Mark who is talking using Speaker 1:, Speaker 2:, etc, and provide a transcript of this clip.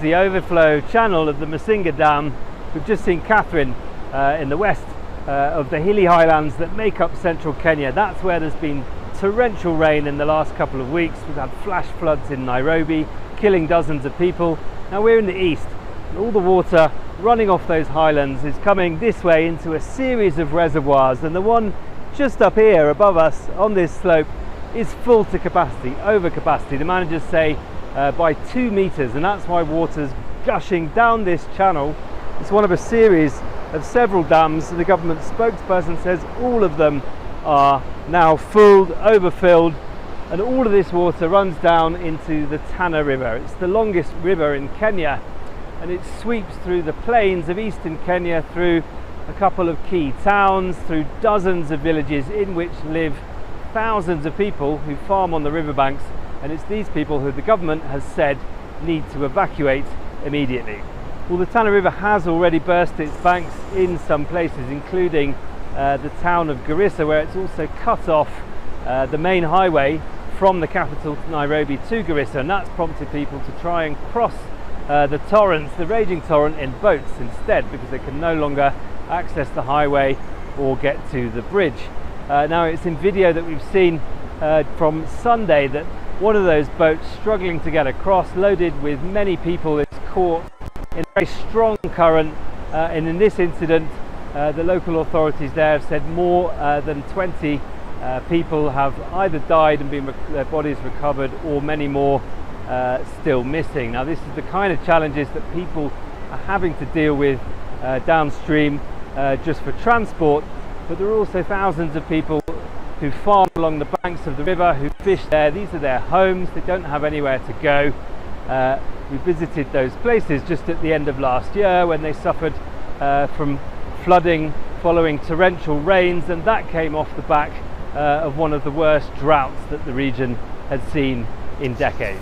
Speaker 1: the overflow channel of the Masinga Dam. We've just seen Catherine in the west of the hilly highlands that make up central Kenya. That's where there's been torrential rain in the last couple of weeks. We've had flash floods in Nairobi, killing dozens of people. Now we're in the east, and all the water running off those highlands is coming this way into a series of reservoirs, and the one just up here above us on this slope is full to capacity, over capacity. The managers say by 2 meters, and that's why water's gushing down this channel. It's one of a series of several dams. The government spokesperson says all of them are now full, overfilled, and all of this water runs down into the Tana River. It's the longest river in Kenya, and it sweeps through the plains of eastern Kenya, through a couple of key towns, through dozens of villages in which live thousands of people who farm on the riverbanks, and it's these people who the government has said need to evacuate immediately. Well, the Tana River has already burst its banks in some places, including the town of Garissa, where it's also cut off the main highway from the capital Nairobi to Garissa, and that's prompted people to try and cross the torrents, the raging torrent, in boats instead, because they can no longer access the highway or get to the bridge. Now it's in video that we've seen from Sunday that one of those boats struggling to get across, loaded with many people, is caught in a very strong current, and in this incident the local authorities there have said more than 20 people have either died and been their bodies recovered, or many more still missing. Now this is the kind of challenges that people are having to deal with downstream just for transport, but there are also thousands of people who farm along the banks of the river, who fish there. These are their homes, they don't have anywhere to go. We visited those places just at the end of last year when they suffered from flooding following torrential rains, and that came off the back of one of the worst droughts that the region had seen in decades.